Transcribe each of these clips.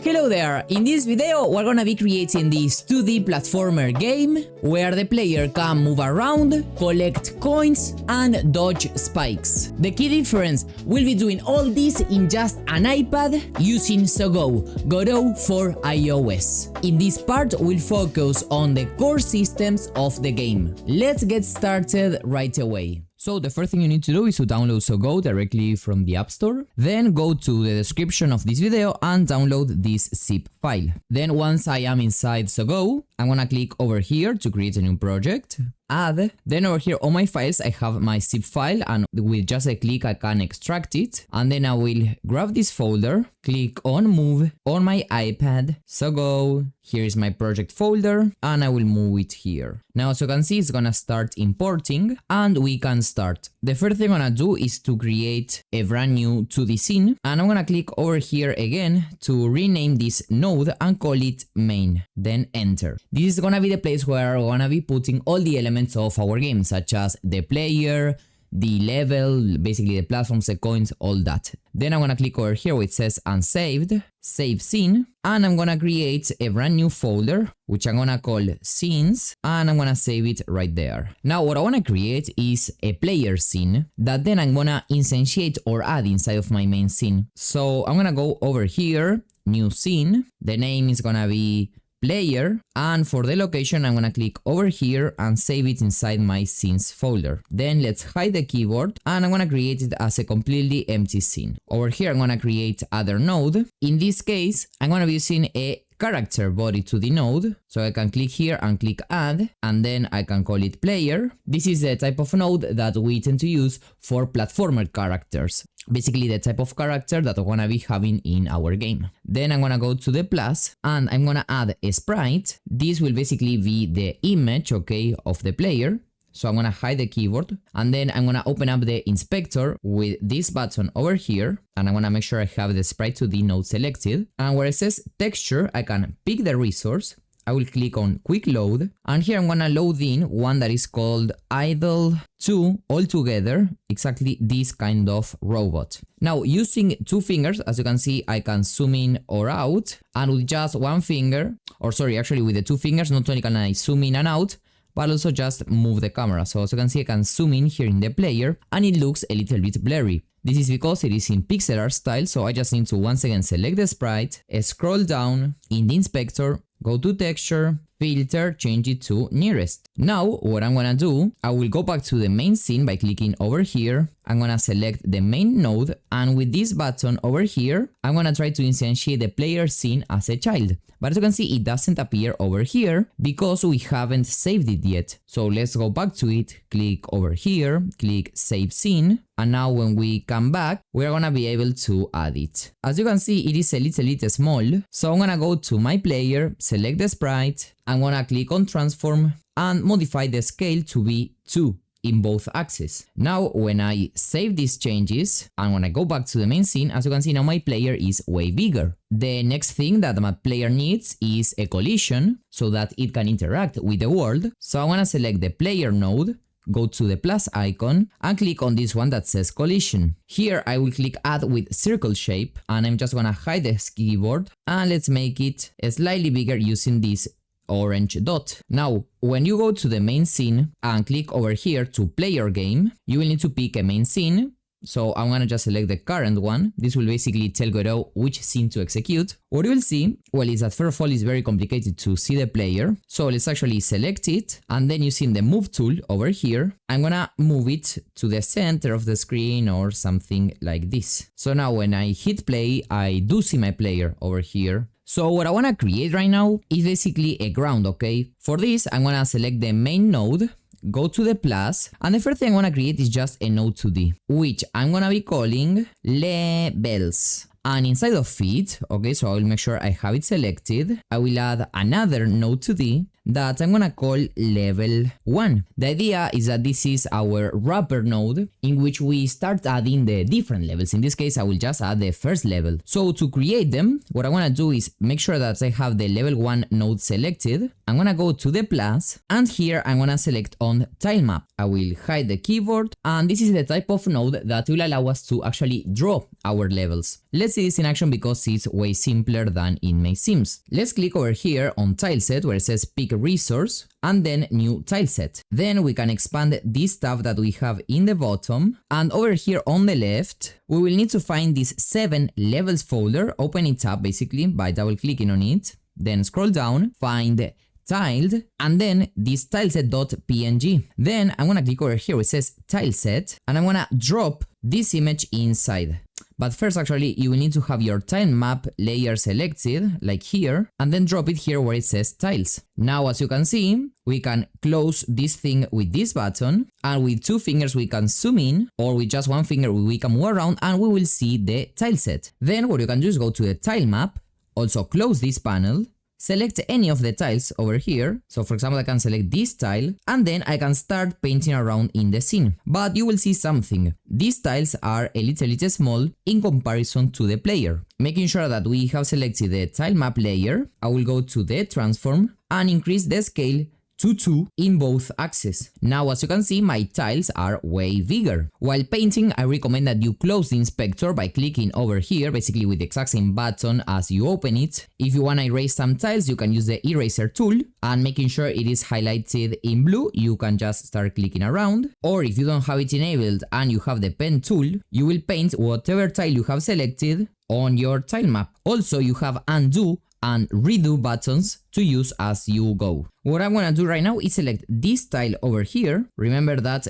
Hello there! In this video we're gonna be creating this 2D platformer game where the player can move around, collect coins and dodge spikes. The key difference, we'll be doing all this in just an iPad using Xogot, Godot for iOS. In this part we'll focus on the core systems of the game. Let's get started right away. So the first thing you need to do is to download Xogot directly from the App Store. Then go to the description of this video and download this zip file. Then once I am inside Xogot, I'm gonna click over here to create a new project. Add. Then over here on my files I have my zip file, and with just a click I can extract it. And then I will grab this folder, click on move on my iPad, Xogot. Here is my project folder and I will move it here. Now as you can see it's gonna start importing and we can start. The first thing I'm gonna do is to create a brand new 2D scene, and I'm gonna click over here again to rename this node and call it main. Then enter. This is gonna be the place where we're gonna be putting all the elements of our game, such as the player, the level, basically the platforms, the coins, all that. Then I'm gonna click over here where it says unsaved, save scene, and I'm gonna create a brand new folder which I'm gonna call scenes, and I'm gonna save it right there. Now what I wanna create is a player scene that then I'm gonna instantiate or add inside of my main scene. So I'm gonna go over here, new scene, the name is gonna be player, and for the location I'm gonna click over here and save it inside my scenes folder. Then let's hide the keyboard and I'm gonna create it as a completely empty scene. Over here I'm gonna create other node. In this case I'm gonna be using a character body to the node, so I can click here and click add, and then I can call it player. This is the type of node that we tend to use for platformer characters, basically the type of character that we're gonna be having in our game. Then I'm gonna go to the plus and I'm gonna add a sprite. This will basically be the image, okay, of the player. So I'm gonna hide the keyboard and then I'm gonna open up the inspector with this button over here, and I'm gonna make sure I have the sprite 2D node selected, and where it says texture I can pick the resource. I will click on quick load, and here I'm gonna load in one that is called idle 2 altogether, exactly this kind of robot. Now using two fingers, as you can see, I can zoom in or out, and with just one finger, or sorry, actually with the two fingers, not only can I zoom in and out, but also just move the camera. So as you can see I can zoom in here in the player and it looks a little bit blurry. This is because it is in pixel art style, so I just need to once again select the sprite, scroll down in the inspector, go to texture, filter, change it to nearest. Now what I'm gonna do, I will go back to the main scene by clicking over here. I'm gonna select the main node, and with this button over here I'm gonna try to instantiate the player scene as a child. But as you can see it doesn't appear over here because we haven't saved it yet. So let's go back to it, click over here, click save scene, and now when we come back we're gonna be able to add it. As you can see it is a little bit small, so I'm gonna go to my player, select the sprite, I'm gonna click on transform and modify the scale to be 2 in both axes. Now when I save these changes and when I go back to the main scene, as you can see now my player is way bigger. The next thing that my player needs is a collision so that it can interact with the world. So I'm gonna select the player node, go to the plus icon and click on this one that says collision. Here I will click add with circle shape, and I'm just gonna hide this keyboard and let's make it slightly bigger using this orange dot. Now when you go to the main scene and click over here to player game, you will need to pick a main scene. So I'm gonna just select the current one. This will basically tell Godot which scene to execute. What you will see, well, is that first of all it's very complicated to see the player. So let's actually select it, and then using the move tool over here, I'm gonna move it to the center of the screen or something like this. So now when I hit play, I do see my player over here. So what I want to create right now is basically a ground, okay? For this, I'm going to select the main node, go to the plus, and the first thing I want to create is just a node 2D, which I'm going to be calling levels. And inside of it, okay, so I will make sure I have it selected. I will add another node 2D, that I'm gonna call level 1. The idea is that this is our wrapper node in which we start adding the different levels. In this case, I will just add the first level. So to create them, what I wanna do is make sure that I have the level 1 node selected. I'm gonna go to the plus, and here I'm gonna select on tile map. I will hide the keyboard, and this is the type of node that will allow us to actually draw our levels. Let's see this in action because it's way simpler than it may seem. Let's click over here on tileset where it says pick resource and then new tileset. Then we can expand this tab that we have in the bottom, and over here on the left we will need to find this 7 levels folder, open it up basically by double clicking on it, then scroll down, find tiled, and then this tileset.png. Then I'm gonna click over here where it says tileset, and I'm gonna drop this image inside. But first, actually, you will need to have your tile map layer selected, like here, and then drop it here where it says tiles. Now, as you can see, we can close this thing with this button, and with 2 fingers we can zoom in, or with just 1 finger we can move around and we will see the tile set. Then what you can do is go to the tile map, also close this panel, select any of the tiles over here. So for example, I can select this tile and then I can start painting around in the scene. But you will see something. These tiles are a little bit small in comparison to the player. Making sure that we have selected the tile map layer, I will go to the transform and increase the scale to 2 in both axes. Now as you can see, my tiles are way bigger. While painting, I recommend that you close the inspector by clicking over here, basically with the exact same button as you open it. If you want to erase some tiles, you can use the eraser tool, and making sure it is highlighted in blue, you can just start clicking around. Or if you don't have it enabled and you have the pen tool, you will paint whatever tile you have selected on your tile map. Also, you have undo and redo buttons to use as you go. What I'm gonna do right now is select this tile over here. Remember that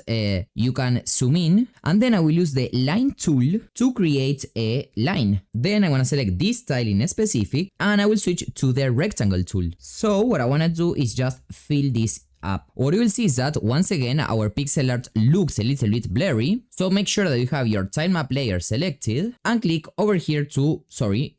you can zoom in, and then I will use the line tool to create a line. Then I'm gonna select this tile in specific, and I will switch to the rectangle tool. So what I wanna do is just fill this up. What you will see is that once again our pixel art looks a little bit blurry, so make sure that you have your tile map layer selected and click over here to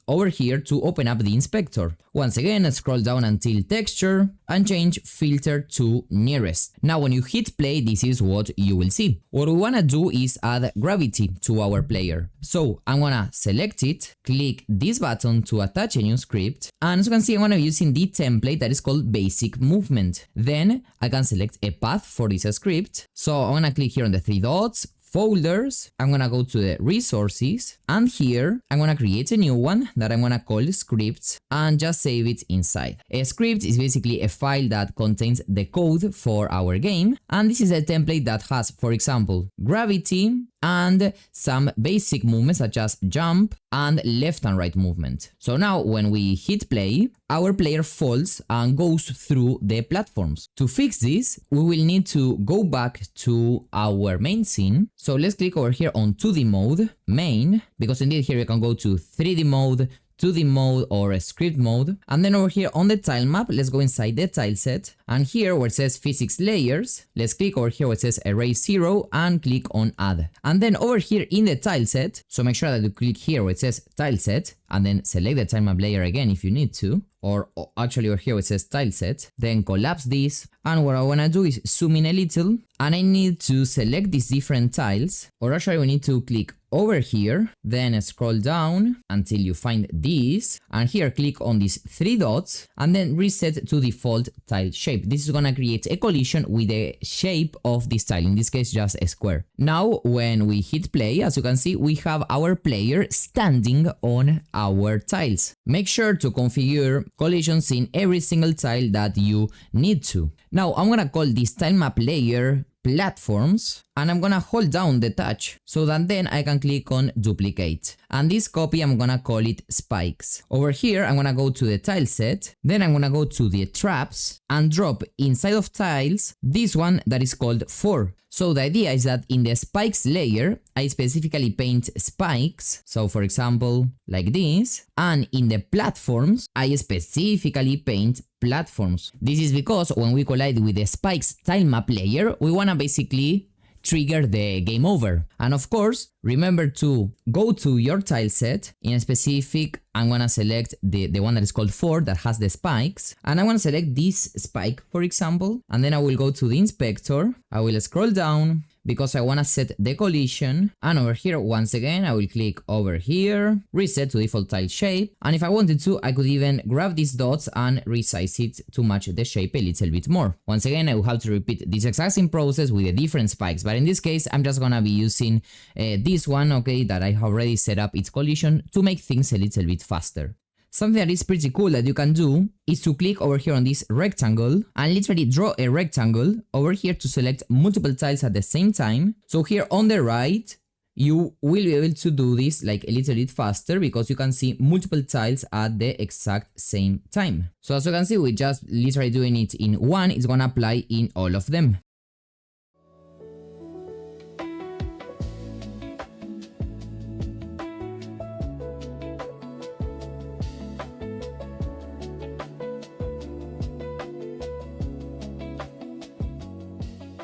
open up the inspector. Once again, scroll down until texture and change filter to nearest. Now when you hit play, this is what you will see. What we wanna do is add gravity to our player. So I'm gonna select it, click this button to attach a new script, and as you can see I'm gonna be using the template that is called basic movement. Then I can select a path for this script. So I'm gonna click here on the 3 dots, folders, I'm gonna go to the resources, and here I'm gonna create a new one that I'm gonna call scripts and just save it inside. A script is basically a file that contains the code for our game, and this is a template that has, for example, gravity and some basic movements such as jump and left and right movement. So now when we hit play, our player falls and goes through the platforms. To fix this, we will need to go back to our main scene. So let's click over here on 2D mode, main, because indeed here you can go to 3D mode, 2D mode or a script mode, and then over here on the tile map, let's go inside the tile set, and here where it says physics layers, let's click over here where it says erase 0 and click on add. And then over here in the tile set, so make sure that you click here where it says tile set and then select the tile map layer again if you need to, or actually over here where it says tile set, then collapse this, and what I wanna do is zoom in a little, and I need to select these different tiles, or actually we need to click over here, then scroll down until you find this, and here click on these 3 dots and then reset to default tile shape. This is gonna create a collision with the shape of this tile, in this case just a square. Now when we hit play, as you can see, we have our player standing on our tiles. Make sure to configure collisions in every single tile that you need to. Now I'm gonna call this tile map layer platforms, and I'm gonna hold down the touch so that then I can click on duplicate, and this copy I'm gonna call it spikes. Over here I'm gonna go to the tile set, then I'm gonna go to the traps and drop inside of tiles this one that is called 4. So the idea is that in the spikes layer I specifically paint spikes, so for example like this, and in the platforms I specifically paint platforms. This is because when we collide with the spikes tile map layer, we wanna basically trigger the game over. And of course, remember to go to your tile set. In a specific, I'm gonna select the one that is called 4 that has the spikes. And I'm gonna select this spike, for example. And then I will go to the inspector. I will scroll down because I want to set the collision, and over here once again I will click over here, reset to default tile shape, and if I wanted to I could even grab these dots and resize it to match the shape a little bit more. Once again I will have to repeat this exact same process with the different spikes, but in this case I'm just gonna be using this one, okay, that I have already set up its collision to make things a little bit faster. Something that is pretty cool that you can do is to click over here on this rectangle and literally draw a rectangle over here to select multiple tiles at the same time. So here on the right, you will be able to do this like a little bit faster because you can see multiple tiles at the exact same time. So as you can see, with just literally doing it in one, it's gonna apply in all of them.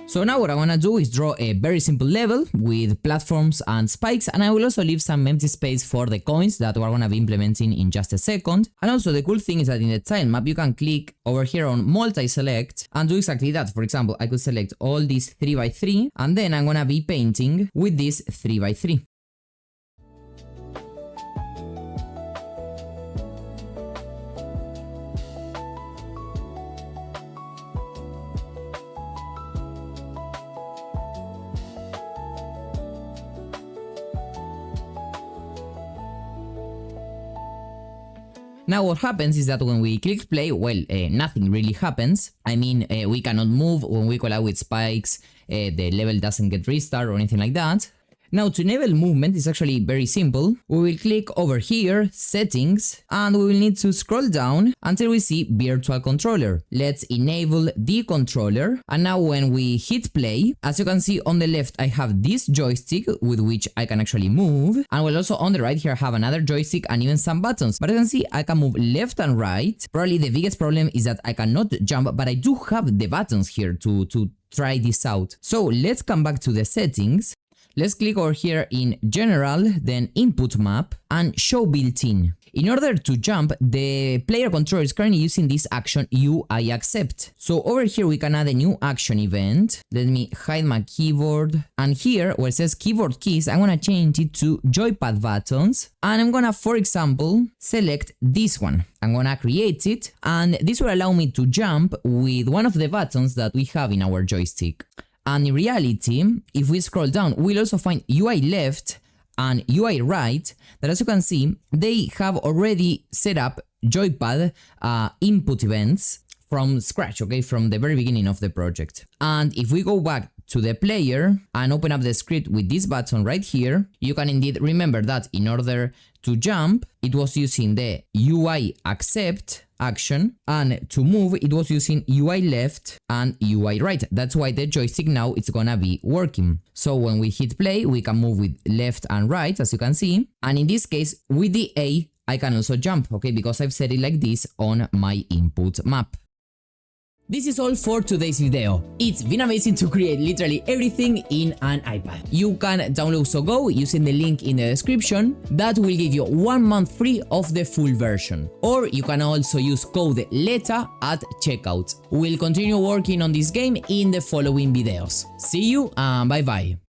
So now what I want to do is draw a very simple level with platforms and spikes, and I will also leave some empty space for the coins that we're going to be implementing in just a second. And also the cool thing is that in the tile map you can click over here on multi-select and do exactly that. For example, I could select all these 3x3 and then I'm going to be painting with this 3x3. Now what happens is that when we click play, well, nothing really happens. I mean, we cannot move. When we collide with spikes, the level doesn't get restart or anything like that. Now to enable movement is actually very simple. We will click over here, settings, and we will need to scroll down until we see virtual controller. Let's enable the controller. And now when we hit play, as you can see on the left, I have this joystick with which I can actually move. And we'll also on the right here have another joystick and even some buttons. But you can see I can move left and right. Probably the biggest problem is that I cannot jump, but I do have the buttons here to try this out. So let's come back to the settings. Let's click over here in General, then Input Map, and Show Built-in. In order to jump, the player controller is currently using this action UI accept. So over here we can add a new action event. Let me hide my keyboard. And here where it says keyboard keys, I'm gonna change it to joypad buttons. And I'm gonna, for example, select this one. I'm gonna create it, and this will allow me to jump with one of the buttons that we have in our joystick. And in reality, if we scroll down, we'll also find UI left and UI right, that as you can see, they have already set up joypad input events from scratch, okay, from the very beginning of the project. And if we go back to the player and open up the script with this button right here, you can indeed remember that in order to jump, it was using the UI accept action, and to move, it was using UI left and UI right. That's why the joystick now it's gonna be working. So when we hit play, we can move with left and right, as you can see. And in this case, with the A, I can also jump, okay, because I've set it like this on my input map. This is all for today's video. It's been amazing to create literally everything in an iPad. You can download Xogot using the link in the description. That will give you 1 month free of the full version. Or you can also use code Letta at checkout. We'll continue working on this game in the following videos. See you and bye bye.